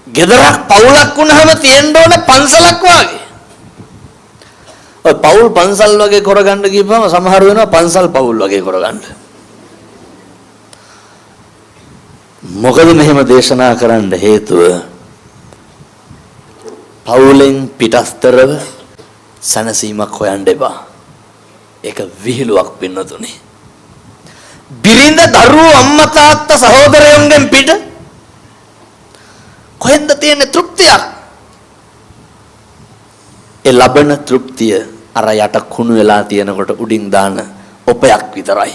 ගෙදරක් පවුලක් වුණාම තියෙන්න ඕනේ පන්සලක් වාගේ. ඔය පවුල් පන්සල් වගේ කරගන්න ගියපම සමහර වෙනවා පන්සල් පවුල් වගේ කරගන්න. මොකද මෙහෙම දේශනා කරන්න හේතුව පවුලෙන් පිටස්තරව සනසීමක් හොයන්න එපා. ඒක විහිළුවක් පින්නතුනේ. බිරිඳ දරුවෝ අම්මා තාත්තා සහෝදරයන්ගෙන් පිට කොහෙන්ද තියෙන තෘප්තියක්? ඒ ලබන තෘප්තිය අර යට කුණු වෙලා තියෙනකොට උඩින් දාන ඔපයක් විතරයි.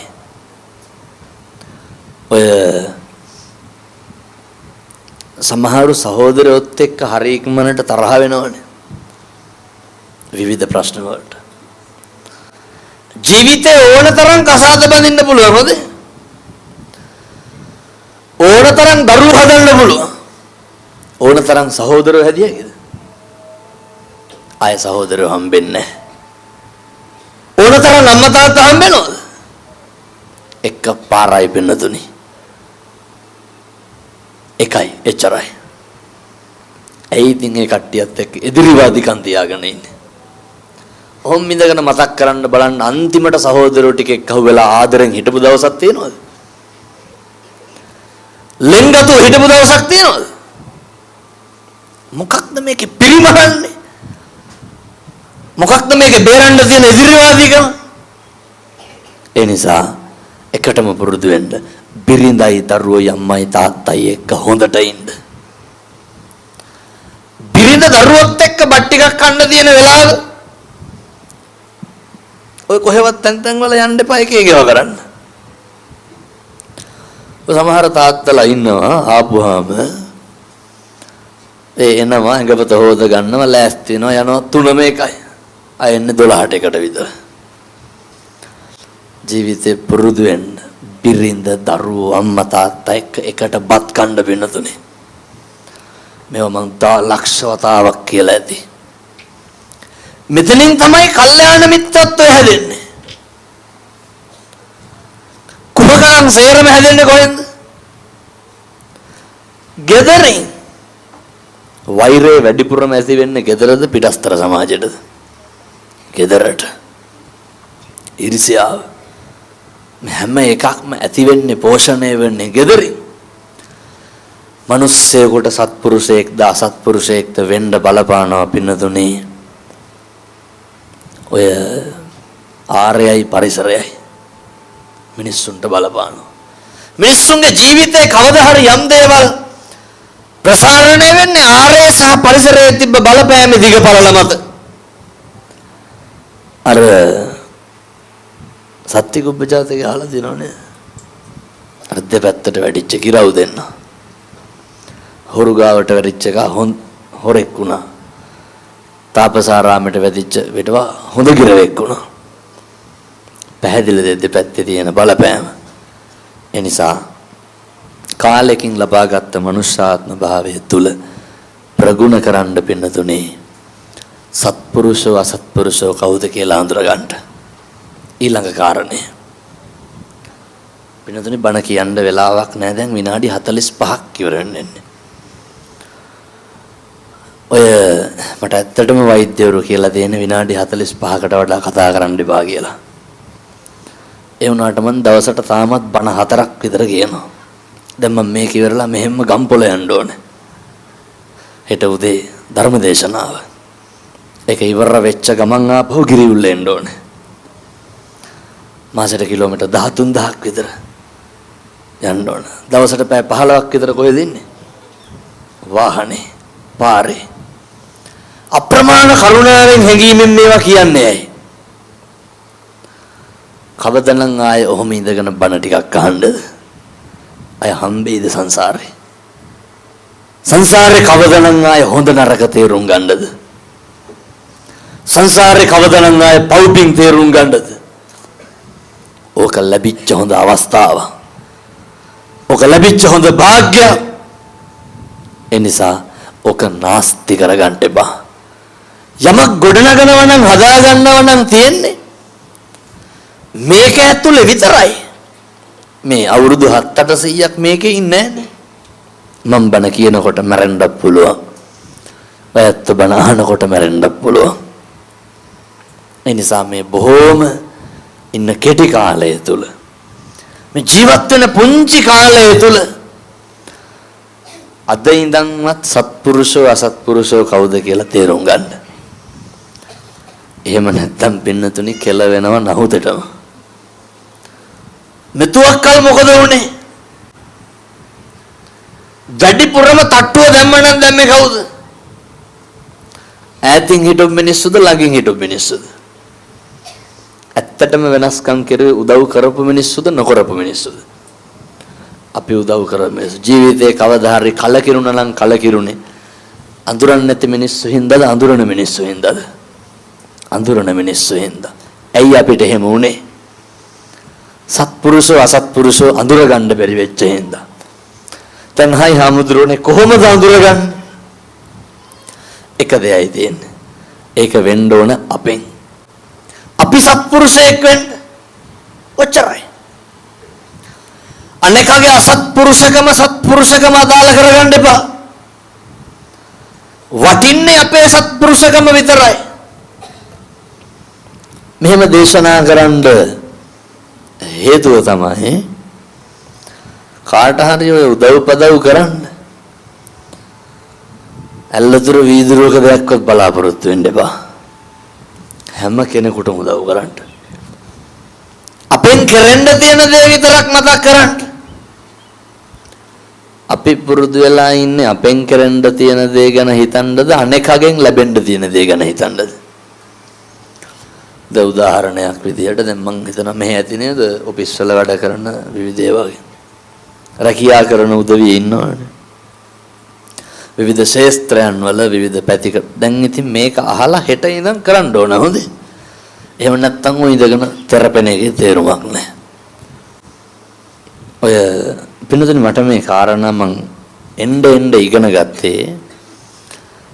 ඔය සමහර සහෝදරයොත් එක්ක හරි ඉක්මනට තරහ වෙනවනේ. විවිධ ප්‍රශ්න වලට. ජීවිතේ ඕනතරම් කසාද බඳින්න පුළුවන් හොද? ඕනතරම් දරුවෝ හදන්න පුළුවන්. ඕනතරම් සහෝදරයෝ හැදියාගේද? ආය සහෝදරයෝ හම්බෙන්නේ නැහැ. ඕනතරම් අම්මා තාත්තා හම්බෙනවද? එක පාරයි පෙන්නතුනි. එකයි එච්චරයි. ඇයි ඉතින් ඒ කට්ටියත් එක්ක එදිරිවාදිකම් තියාගෙන ඉන්නේ? ඔහොම ඉඳගෙන මතක් කරන්න බලන්න අන්තිමට සහෝදරයෝ ටික එක්කව වෙලා ආදරෙන් හිටපු දවසක් තියෙනවද? ලෙන්ගතු හිටපු දවසක් තියෙනවද? මොකක්ද මේකේ පිරිමහන්නේ? මොකක්ද මේකේ බේරන්න තියෙන එදිරිවාදිකම? ඒ නිසා එකටම පුරුදු වෙන්න. බිරිඳයි දරුවෝයි අම්මයි තාත්තයි එක්ක හොඳට ඉන්න. බිරිඳ දරුවොත් එක්ක බත් ටිකක් කන්න තියෙන වෙලාව ඔය කොහෙවත් තැන් වල යන්න එපා එක එකව කරන්න. ඔය සමහර තාත්තලා ඉන්නවා ආපුවාම එනවා ඇඟපත හොද ගන්නව ලෑස්ති වෙනවා යනවා 3 මේකයි. ආ එන්නේ 12ට එකට විතර. ජීවිතේ පුරුදු වෙන්න. බිරිඳ දරුවෝ අම්මා තාත්තා එකට බත් කන්න වෙනතුනේ. මේවා මං ලක්ෂ වතාවක් කියලා ඇති. මෙතනින් තමයි කල්යාණ මිත්‍රත්වය හැදෙන්නේ. කුමකනම් සේරම හැදෙන්නේ කොහෙන්ද? ගෙදරින්. වෛරය වැඩිපුරම ඇති වෙන්නේ ගෙදරද පිටස්තර සමාජයටද? ගෙදරට. ඊර්ෂ්‍යාව හැම එකක්ම ඇති වෙන්නේ පෝෂණය වෙන්නේ ගෙදරින්. මිනිස්සෙකුට සත්පුරුෂයෙක්ද අසත්පුරුෂයෙක්ද වෙන්න බලපානවා පින්නතුනේ. ඔය ආර්යයි පරිසරයයි මිනිස්සුන්ට බලපානවා. මිනිස්සුන්ගේ ජීවිතේ කවදා හරි යම් දේවල් ප්‍රසාරණය වෙන්නේ ආර්ය සහ පරිසරයේ තිබ්බ බලපෑම දිගපරල මත. අර සත්‍ය කුබ්බජාතකේ අහලා දිනවනේ. අර දෙපැත්තට වැඩිච්ච කිරව් දෙන්න. හොරු ගාවට වැඩිච්ච එක හොරෙක් වුණා. තාපසාරාමයට වැඩිච්ච විටවා හොඳ ගිරවෙක් වුණා. පැහැදිලි දෙපැත්තේ තියෙන බලපෑම. ඒ නිසා කාලෙකින් ලබාගත් මනුෂ්‍යාත්ම භාවය තුල ප්‍රගුණ කරන්න පින්නතුනේ සත්පුරුෂෝ අසත්පුරුෂෝ කවුද කියලා අඳුර ගන්න. ඊළඟ කාරණය. පින්නතුනේ බණ කියන්න වෙලාවක් නැහැ දැන් විනාඩි 45ක් ඉවර වෙන්නේ. ඔය මට ඇත්තටම වෛද්‍යවරු කියලා තියෙන විනාඩි 45කට වඩා කතා කරන්න එපා කියලා. ඒ වුණාට මම දවසට තාමත් බණ 4ක් විතර කියනවා. දැන් මම මේක ඉවරලා මෙහෙම ගම්පොළ යන්න ඕනේ. හෙට උදේ ධර්ම දේශනාව. ඒක ඉවර වෙච්ච ගමන් ආපහු ගිරිඋල්ල එන්න ඕනේ. මාසෙට කිලෝමීටර් 13000ක් විතර යන්න ඕන. දවසට පැය 15ක් විතර කොහෙද ඉන්නේ? වාහනේ, පාරේ. අප්‍රමාණ කරුණාවෙන් හැඟීමෙන් මේවා කියන්නේ ඇයි? කවදනම් ආයේ ඔහොම ඉඳගෙන බණ ටිකක් අහන්නද? අය හම්බෙයිද සංසාරේ? සංසාරේ කවදනම් ආයේ හොඳ නරක තේරුම් ගන්නද? සංසාරේ කවදනම් ආයේ පව්පින් තේරුම් ගන්නද? ඕක ලැබිච්ච හොඳ අවස්ථාව. ඕක ලැබිච්ච හොඳ වාග්යක්. ඒ නිසා ඕක නාස්ති කරගන්න එපා. යමක් ගොඩනගනවා නම් හදා ගන්නවා නම් තියෙන්නේ මේක ඇතුලේ විතරයි. මේ අවුරුදු 7-800ක් මේකේ ඉන්නේ නැහැ. මම බණ කියනකොට මැරෙන්නත් පුළුවන්. ඔයත් බණ අහනකොට මැරෙන්නත් පුළුවන්. ඒ නිසා මේ බොහෝම ඉන්න කෙටි කාලය තුල මේ ජීවත් වෙන පුංචි කාලය තුල අද ඉඳන්වත් සත්පුරුෂෝ අසත්පුරුෂෝ කවුද කියලා තේරුම් ගන්න. එහෙම නැත්තම් පින්නතුනි කෙල වෙනව නහුතටම. මෙතුවක්කල් මොකද වුනේ? වැඩිපුරම තට්ටුව දැම්ම නම් දැම්මේ කවුද? ඈතින් හිටපු මිනිස්සුද ළඟින් හිටපු මිනිස්සුද? ඇත්තටම වෙනස්කම් කෙරුවේ උදව් කරපු මිනිස්සුද නොකරපු මිනිස්සුද? අපි උදව් කරපු මිනිස්සු. ජීවිතේ කවදා හරි කලකිරුණා නම් කලකිරුනේ අඳුරන්නේ නැති මිනිස්සු හින්දාද අඳුරන මිනිස්සු හින්දාද? අඳුරන මිනිස්සු හින්දා. ඇයි අපිට එහෙම වුනේ? සත්පුරුෂෝ අසත්පුරුෂෝ අඳුර ගන්න බැරි වෙච්ච හින්දා. දැන් හයි හාමුදුරනේ කොහොමද අඳුරගන්නේ? එක දෙයයි තියෙන්නේ. ඒක වෙන්න ඕන අපෙන්. අපි සත්පුරුෂයෙක් වෙන්න. ඔච්චරයි. අනේකගේ අසත්පුරුෂකම සත්පුරුෂකම අදාළ කරගන්න එපා. වටින්නේ අපේ සත්පුරුෂකම විතරයි. මෙහෙම දේශනා කරන්න හේතුව තමයි කාට හරි ඔය උදව් පදව් කරන්න ඇල්ලතුරු වීදුරුවක දෙයක්වත් බලාපොරොත්තු වෙන්න එපා. හැම කෙනෙකුටම උදව් කරන්න. අපෙන් කරන්න තියෙන දේ විතරක් මතක් කරන්න. අපි පුරුදු වෙලා ඉන්නේ අපෙන් කරන්න තියෙන දේ ගැන හිතන්නද අනෙකගෙන් ලැබෙන්න තියෙන දේ ගැන හිතන්නද? ද උදාහරණයක් විදියට දැන් මම හිතනවා මෙහෙ ඇති නේද ඔෆිස් වල වැඩ කරන විවිධ ඒවා රැකියා කරන උදවිය ඉන්නවනේ. විවිධ ශේස්ත්‍රයන් වල විවිධ පැතික. දැන් ඉතින් මේක අහලා හෙට ඉඳන් කරන්න ඕන හොඳේ. එහෙම නැත්නම් ඔය ඉඳගෙන තෙරපෙන එකේ තේරුමක් නැහැ. ඔය පින්නතුනි මට මේ කාරණා මං එන්න ඉගෙන ගත්තේ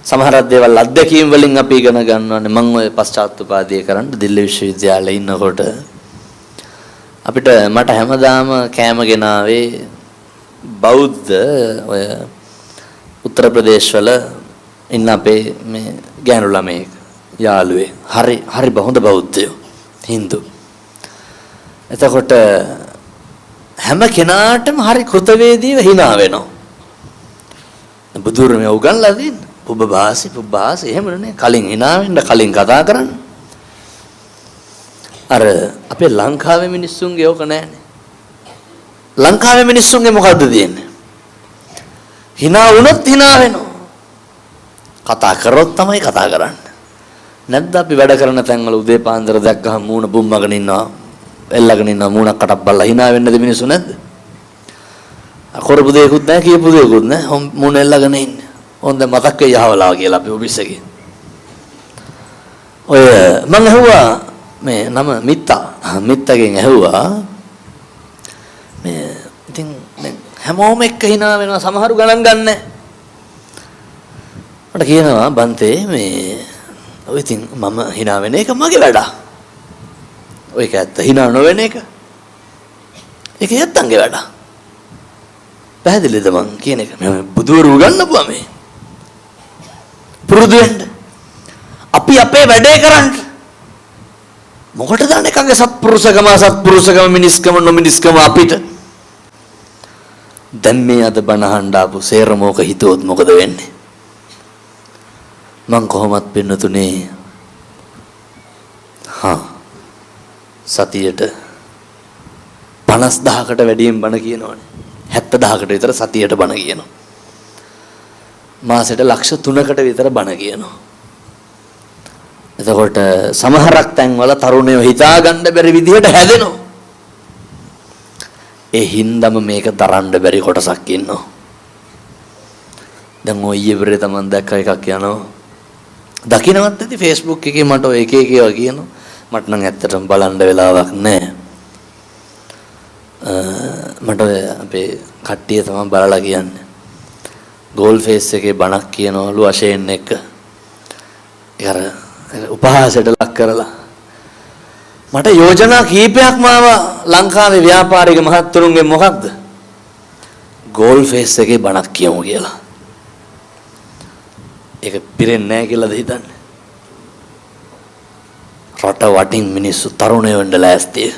සමහර දේවල් අත්දැකීම් වලින් අපි ඉගෙන ගන්නවානේ. මම ඔය පශ්චාත්තුපාදීය කරන්න දිල්ල විශ්වවිද්‍යාලේ ඉන්නකොට අපිට මට හැමදාම කෑම ගෙනාවේ බෞද්ධ ඔය උත්තර ප්‍රදේශ වල ඉන්න අපේ මේ ගෑනු ළමයෙක් යාළුවේ. හරි හොඳ බෞද්ධයෝ හින්දු. එතකොට හැම කෙනාටම හරි කෘතවේදීව hina වෙනවා. බුදුරමේ උගන්ලා දෙන්න. පුබ්බාසි එහෙම නේ. කලින් hina වෙන්න කලින් කතා කරන්න. අර අපේ ලංකාවේ මිනිස්සුන්ගේ ඕක නැහැනේ. ලංකාවේ මිනිස්සුන්ගේ මොකද්ද තියෙන්නේ? hina වුණොත් hina වෙනවා. කතා කරොත් තමයි කතා කරන්නේ. නැද්ද අපි වැඩ කරන තැන්වල උදේ පාන්දර දැක්කහම මූණ බුම්මගෙන ඉන්නවා. එල්ලගෙන ඉන්නවා මූණක් කටක් බල්ලා hina වෙන්නද මිනිස්සු නැද්ද? අකරපු දෙයක්වත් නැහැ කියපු දෙයක්වත් නැහැ. මූණ එල්ලගෙන ඉන්නේ. හොඳ මතක් වෙයි යහවලා කියලා අපි ඔෆිස් එකේ. ඔය මම ඇහුවා මේ නම මිත්තගෙන් ඇහුවා මේ ඉතින් හැමෝම එක්ක hina වෙනවා සමහරු ගණන් ගන්නෑ. මට කියනවා බන්තේ මේ ඔය ඉතින් මම hina වෙන එක මගේ වැඩක්. ඔයක ඇත්ත hina නොවෙන එක. ඒක යත්තන්ගේ වැඩක්. පැහැදිලිද මං කියන එක? මේ බුදුවරු උගන්වපුවා මේ. පුරුදු වෙන්න. අපි අපේ වැඩේ කරන්න. මොකටද අනේකගේ සත්පුරුෂකම මිනිස්කම නොමිනිස්කම අපිට? දැන් මේ අද බණහඬ ආපු සේරමෝක හිතුවොත් මොකද වෙන්නේ? මං කොහොමත් පින්නතුනේ සතියට 50000කට වැඩියෙන් බණ කියනවනේ. 70000කට විතර සතියට බණ කියනවා. මාසෙට ලක්ෂ 3කට විතර බණ කියනවා. එතකොට සමහරක් තැන්වල තරුණයෝ හිතා ගන්න බැරි විදිහට හැදෙනවා. ඒ හින්දම මේක දරන්න බැරි කොටසක් ඉන්නවා. දැන් ඔය ඊයේ තමන් දැක්ක එකක් යනවා. දකින්නවත් ඇති Facebook එකේ මට ඔය එක ඒවා කියනවා. මට නම් ඇත්තටම බලන්න වෙලාවක් නැහැ. මට අපේ කට්ටිය තමයි බලලා කියන්නේ. ගෝල් ෆේස් එකේ බණක් කියනවලු අෂේන් එක. ඒකර උපහාසයට ලක් කරලා මට යෝජනා කීපයක්ම ආවා ලංකාවේ ව්‍යාපාරික මහත්තුරුන්ගේ මොකක්ද? ගෝල් ෆේස් එකේ බණක් කියමු කියලා. ඒක පිරෙන්නේ නැහැ කියලාද හිතන්නේ? රට වටින් මිනිස්සු තරුණයෝ වෙන්න ලෑස්තියි.